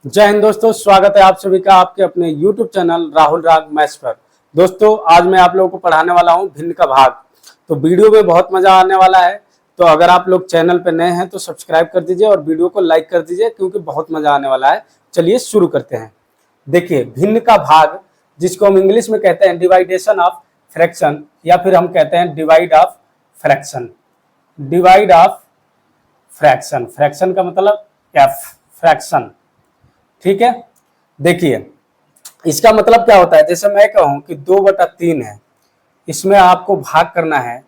जय हिंद दोस्तों, स्वागत है आप सभी का आपके अपने YouTube चैनल राहुल राग मैथ्स पर। दोस्तों आज मैं आप लोगों को पढ़ाने वाला हूं भिन्न का भाग। तो वीडियो में बहुत मजा आने वाला है। तो अगर आप लोग चैनल पर नए हैं तो सब्सक्राइब कर दीजिए और वीडियो को लाइक कर दीजिए क्योंकि बहुत मजा आने वाला है। चलिए शुरू करते हैं। देखिए, भिन्न का भाग जिसको हम इंग्लिश में कहते हैं डिवाइडेशन ऑफ फ्रैक्शन या फिर हम कहते हैं divide of fraction. Divide of fraction, fraction का मतलब एफ, फ्रैक्शन। ठीक है, देखिए इसका मतलब क्या होता है। जैसे मैं कहूं कि 2/3 है, इसमें आपको भाग करना है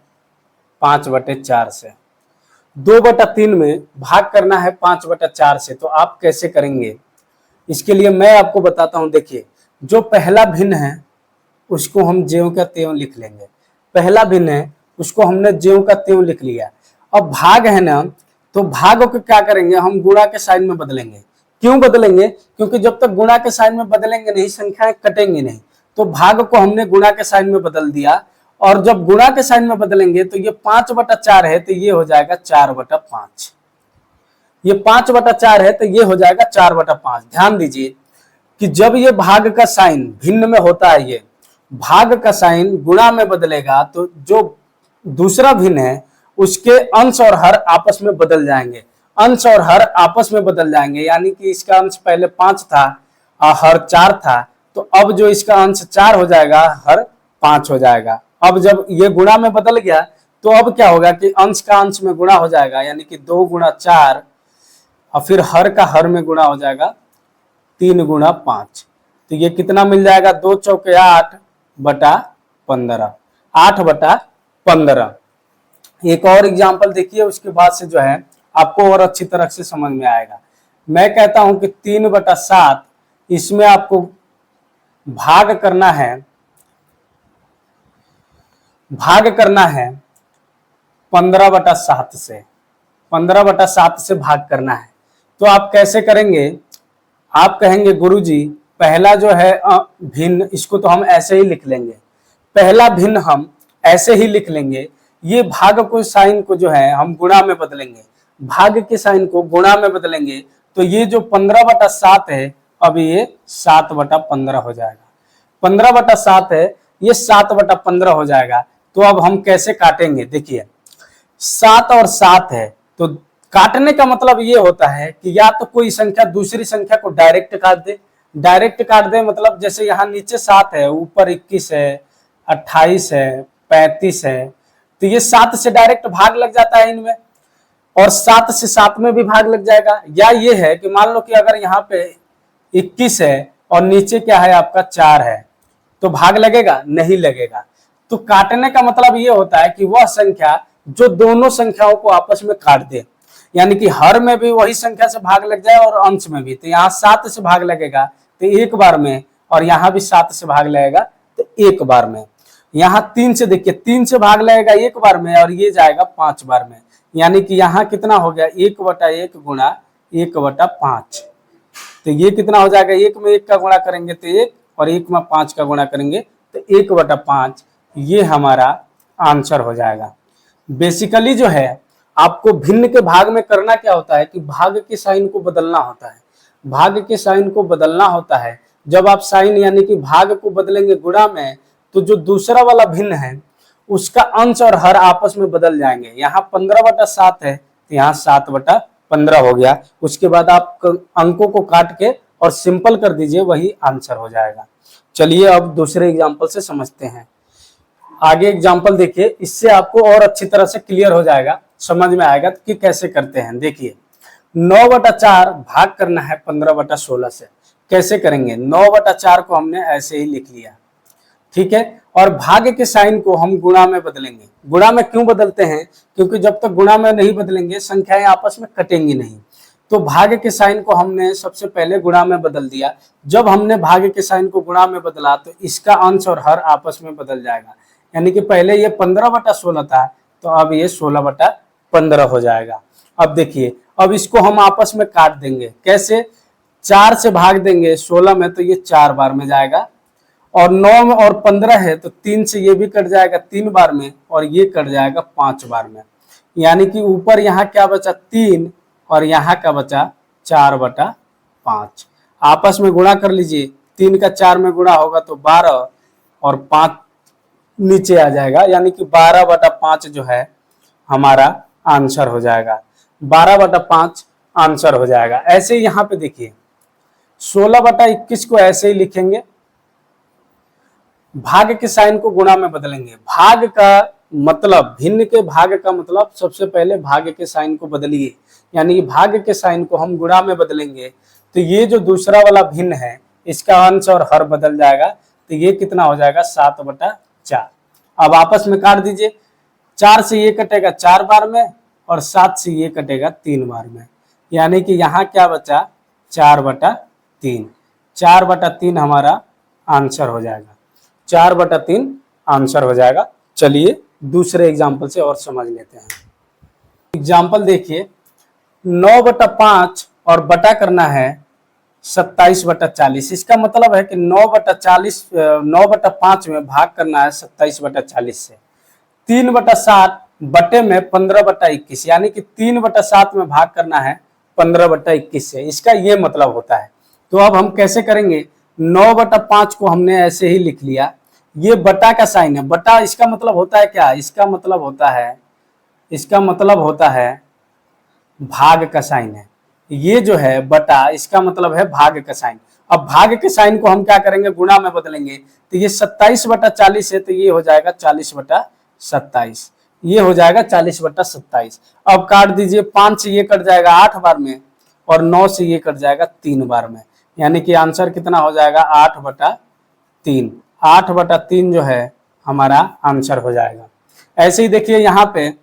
5/4 से। 2/3 में भाग करना है 5/4 से, तो आप कैसे करेंगे इसके लिए मैं आपको बताता हूं। देखिए, जो पहला भिन्न है उसको हम ज्यों का त्यों लिख लेंगे। पहला भिन्न है उसको हमने ज्यों का त्यों लिख लिया। अब भाग है ना, तो भाग को क्या करेंगे, हम गुणा के साइन में बदलेंगे। क्यों बदलेंगे? क्योंकि जब तक गुणा के साइन में बदलेंगे नहीं, संख्याएं कटेंगी नहीं। तो भाग को हमने गुणा के साइन में बदल दिया, और जब गुणा के साइन में बदलेंगे तो ये 5/4 है, तो ये हो जाएगा 4/5। ये 5/4 है तो ये हो जाएगा 4/5। ध्यान दीजिए कि जब ये भाग का साइन भिन्न में होता है, ये भाग का साइन गुणा में बदलेगा तो जो दूसरा भिन्न है उसके अंश और हर आपस में बदल जाएंगे। अंश और हर आपस में बदल जाएंगे, यानी कि इसका अंश पहले 5 था और हर 4 था, तो अब जो इसका अंश 4 हो जाएगा, हर 5 हो जाएगा। अब जब ये गुणा में बदल गया तो अब क्या होगा कि अंश का अंश में गुणा हो जाएगा, यानी कि 2 × 4, और फिर हर का हर में गुणा हो जाएगा 3 × 5। तो ये कितना मिल जाएगा, 2 चौके 8/15, 8/15। एक और एग्जाम्पल देखिए, उसके बाद से जो है आपको और अच्छी तरह से समझ में आएगा। मैं कहता हूं कि 3/7, इसमें आपको भाग करना है 15/7 से। 15/7 से भाग करना है, तो आप कैसे करेंगे? आप कहेंगे गुरुजी पहला जो है भिन्न, इसको तो हम ऐसे ही लिख लेंगे। पहला भिन्न हम ऐसे ही लिख लेंगे। ये भाग को साइन को जो है हम गुणा में बदलेंगे, भाग के साइन को गुणा में बदलेंगे, तो ये जो 15/7 है अब ये 7/15 हो जाएगा। 15/7 है, ये 7/15 हो जाएगा। तो अब हम कैसे काटेंगे? देखिए 7 और 7 है, तो काटने का मतलब ये होता है कि या तो कोई संख्या दूसरी संख्या को डायरेक्ट काट दे। डायरेक्ट काट दे मतलब जैसे यहाँ नीचे 7 है, ऊपर 21 है, 28 है, 35 है, तो ये 7 से डायरेक्ट भाग लग जाता है इनमें, और 7 से 7 में भी भाग लग जाएगा। या ये है कि मान लो कि अगर यहाँ पे 21 है और नीचे क्या है आपका 4 है, तो भाग लगेगा? नहीं लगेगा। तो काटने का मतलब ये होता है कि वह संख्या जो दोनों संख्याओं को आपस में काट दे, यानी कि हर में भी वही संख्या से भाग लग जाए और अंश में भी। तो यहाँ 7 से भाग लगेगा तो एक बार में, और यहाँ भी 7 से भाग लगेगा तो एक बार में। यहाँ 3 से देखिए, 3 से भाग लगेगा एक बार में और ये जाएगा 5 बार में, यानी कि यहाँ कितना हो गया, 1/1 गुणा 1/5। तो ये कितना हो जाएगा, 1 में 1 का गुणा करेंगे तो 1, और 1 में 5 का गुणा करेंगे तो 1/5। ये हमारा आंसर हो जाएगा। बेसिकली जो है आपको भिन्न के भाग में करना क्या होता है कि भाग के साइन को बदलना होता है। भाग के साइन को बदलना होता है। जब आप साइन यानी कि भाग को बदलेंगे गुणा में, तो जो दूसरा वाला भिन्न है उसका अंश और हर आपस में बदल जाएंगे। यहाँ 15/7 है तो यहाँ 7/15 हो गया। उसके बाद आप अंकों को काट के और सिंपल कर दीजिए, वही आंसर हो जाएगा। चलिए अब दूसरे एग्जाम्पल से समझते हैं। आगे एग्जाम्पल देखिए, इससे आपको और अच्छी तरह से क्लियर हो जाएगा, समझ में आएगा कि कैसे करते हैं। देखिए 9/4 भाग करना है 15/16 से। कैसे करेंगे? 9/4 को हमने ऐसे ही लिख लिया, ठीक है, और भाग के साइन को हम गुणा में बदलेंगे। गुणा में क्यों बदलते हैं? क्योंकि जब तक गुणा में नहीं बदलेंगे संख्याएं आपस में कटेंगी नहीं। तो भाग के साइन को हमने सबसे पहले गुणा में बदल दिया। जब हमने भाग के साइन को गुणा में बदला तो इसका अंश और हर आपस में बदल जाएगा, यानी कि पहले ये 15/16 था तो अब ये 16/15 हो जाएगा। अब देखिए, अब इसको हम आपस में काट देंगे। कैसे? 4 से भाग देंगे 16 में तो ये 4 बार में जाएगा, और 9 में और 15 है तो 3 से ये भी कट जाएगा 3 बार में, और ये कट जाएगा 5 बार में। यानी कि ऊपर यहाँ क्या बचा 3 और यहाँ का बचा 4/5। आपस में गुणा कर लीजिए, 3 का 4 में गुणा होगा तो 12 और 5 नीचे आ जाएगा, यानी कि 12/5 जो है हमारा आंसर हो जाएगा। 12/5 आंसर हो जाएगा। ऐसे ही यहाँ पे देखिए 16/21 को ऐसे ही लिखेंगे, भाग के साइन को गुणा में बदलेंगे। भाग का मतलब, भिन्न के भाग का मतलब सबसे पहले भाग के साइन को बदलिए, यानी कि भाग के साइन को हम गुणा में बदलेंगे तो ये जो दूसरा वाला भिन्न है इसका अंश और हर बदल जाएगा, तो ये कितना हो जाएगा 7/4। अब आपस में काट दीजिए, 4 से ये कटेगा 4 बार में और 7 से ये कटेगा 3 बार में, यानी कि यहाँ क्या बचा 4/3। 4/3 हमारा आंसर हो जाएगा, 4/3 आंसर हो जाएगा। चलिए दूसरे एग्जाम्पल से और समझ लेते हैं। एग्जाम्पल देखिए, 9/5 और बटा करना है 27/40। इसका मतलब है कि 9/5 में भाग करना है 27/40 से। 3/7 बटे में 15/21, यानी कि 3/7 में भाग करना है 15/21 से। इसका ये मतलब होता है। तो अब हम कैसे करेंगे, 9/5 को हमने ऐसे ही लिख लिया, ये बटा का साइन है। बटा इसका मतलब होता है क्या, इसका मतलब होता है भाग का साइन है। ये जो है बटा, इसका मतलब है भाग का साइन। अब भाग के साइन को हम क्या करेंगे, गुणा में बदलेंगे, तो ये 27/40 है, तो ये हो जाएगा 40/27। ये हो जाएगा 40/27। अब काट दीजिए, 5 से ये कट जाएगा 8 बार में और 9 से ये कट जाएगा 3 बार में, यानी कि आंसर कितना हो जाएगा 8/3। 8/3 जो है हमारा आंसर हो जाएगा। ऐसे ही देखिए यहाँ पे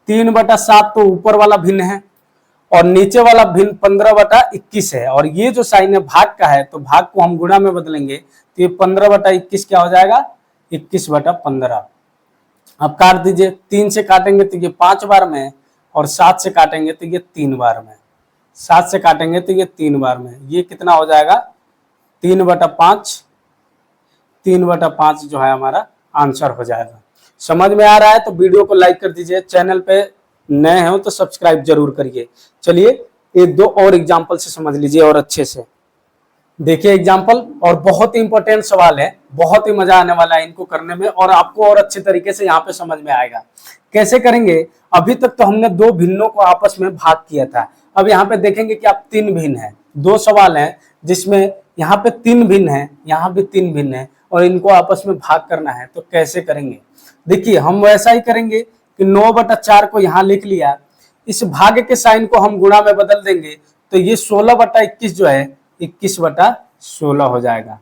3/7 तो ऊपर वाला भिन्न है और नीचे वाला भिन्न 15/21 है, और ये जो साइन है भाग का है, तो भाग को हम गुणा में बदलेंगे तो ये 15/21 क्या हो जाएगा 21/15। अब काट दीजिए, 3 से काटेंगे तो ये 5 बार में और 7 से काटेंगे तो ये 3 बार में। 7 से काटेंगे तो ये 3 बार में, ये कितना हो जाएगा 3/5। 3/5 जो है हमारा आंसर हो जाएगा। समझ में आ रहा है तो वीडियो को लाइक कर दीजिए, चैनल पे नए हो तो सब्सक्राइब जरूर करिए। चलिए एक दो और एग्जाम्पल से समझ लीजिए और अच्छे से देखिए एग्जाम्पल, और बहुत ही इंपॉर्टेंट सवाल है, बहुत ही मजा आने वाला है इनको करने में और आपको और अच्छे तरीके से यहाँ पे समझ में आएगा। कैसे करेंगे, अभी तक तो हमने 2 भिन्नों को आपस में भाग किया था। अब यहाँ पे देखेंगे कि आप 3 भिन्न है, 2 सवाल है जिसमें यहाँ पे 3 भिन्न है, यहाँ भी 3 भिन्न है और इनको आपस में भाग करना है। तो कैसे करेंगे, देखिए हम वैसा ही करेंगे कि 9/4 को यहाँ लिख लिया, इस भाग के साइन को हम गुणा में बदल देंगे तो ये 16/21 जो है 21/16 हो जाएगा।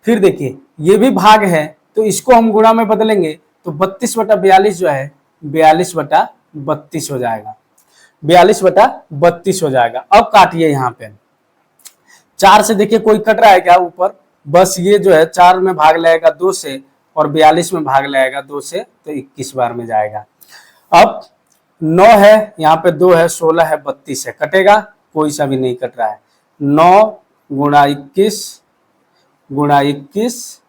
फिर देखिए ये भी भाग है तो इसको हम गुणा में बदलेंगे तो 32/42 जो है 42/32 हो जाएगा। 42/32 हो जाएगा। अब काटिए यहाँ पे, 4 से देखिए कोई कट रहा है क्या ऊपर, बस ये जो है 4 में भाग लगेगा 2 से और 42 में भाग लगेगा 2 से, तो 21 बार में जाएगा। अब 9 है, यहाँ पे 2 है, 16 है, 32 है, कटेगा, कोई सा भी नहीं कट रहा है। 9 × 21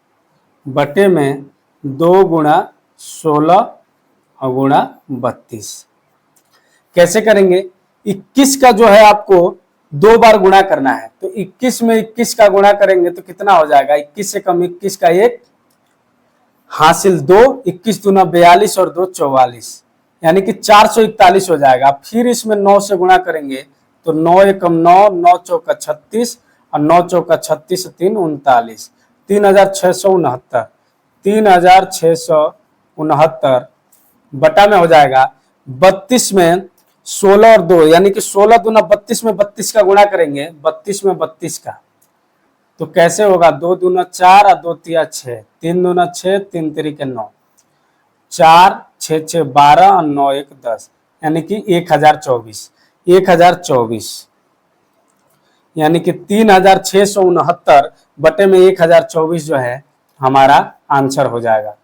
बटे में 2 × 16 और गुणा 32। कैसे करेंगे, 21 का जो है आपको 2 बार गुणा करना है, तो 21 में 21 का गुणा करेंगे तो कितना हो जाएगा, 21 से कम 21 का 1 हासिल 2, 21 दूना 42 और 2 44, यानी कि 441 हो जाएगा। फिर इसमें 9 से गुणा करेंगे तो 9 एकम 9, 9 चौका 36 और 9 चौका 36, 3 39, 3669, 3669 बटा में हो जाएगा 32 में 16 और 2, यानी कि 16 दूना 32 में 32 का गुणा करेंगे, 32 में 32 का, तो कैसे होगा, 2 दूना 4 और 2 तिया 6, 3 दूना 6, 3 तिरिके 9, 4 6 6 12 और 9 1 10, यानी कि 1024, 1024, यानी कि 3669 बटे में 1024 जो है हमारा आंसर हो जाएगा।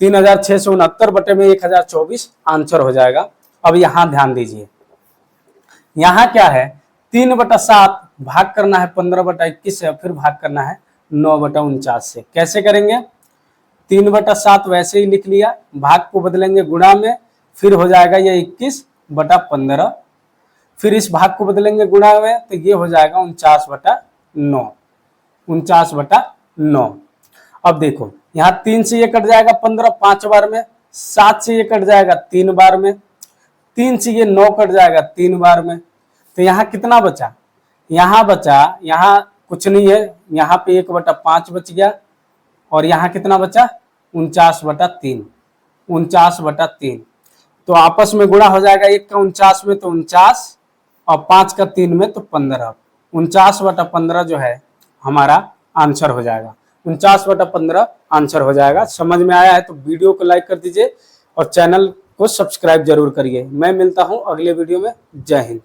3669 बटे में 1024 आंसर हो जाएगा। अब यहाँ ध्यान दीजिए, यहाँ क्या है, 3/7 भाग करना है 15/21 से, फिर भाग करना है 9/49 से। कैसे करेंगे, 3/7 वैसे ही लिख लिया, भाग को बदलेंगे गुणा में, फिर हो जाएगा ये 21/15, फिर इस भाग को बदलेंगे गुणा में तो ये हो जाएगा 49/9। 9, 49/9। अब देखो यहाँ 3 से ये कट जाएगा 15 5 बार में, 7 से ये कट जाएगा 3 बार में, 3 से ये 9 कट जाएगा 3 बार में। तो यहाँ कितना बचा, यहाँ बचा, यहाँ कुछ नहीं है, यहाँ पे 1/5 बच गया, और यहाँ कितना बचा 49/3, 49/3। तो आपस में गुणा हो जाएगा, 1 का 49 में तो 49 और 5 का 3 में तो 15। 49/15 जो है हमारा आंसर हो जाएगा, 49/15 आंसर हो जाएगा। समझ में आया है तो वीडियो को लाइक कर दीजिए और चैनल को सब्सक्राइब जरूर करिए। मैं मिलता हूं अगले वीडियो में। जय हिंद।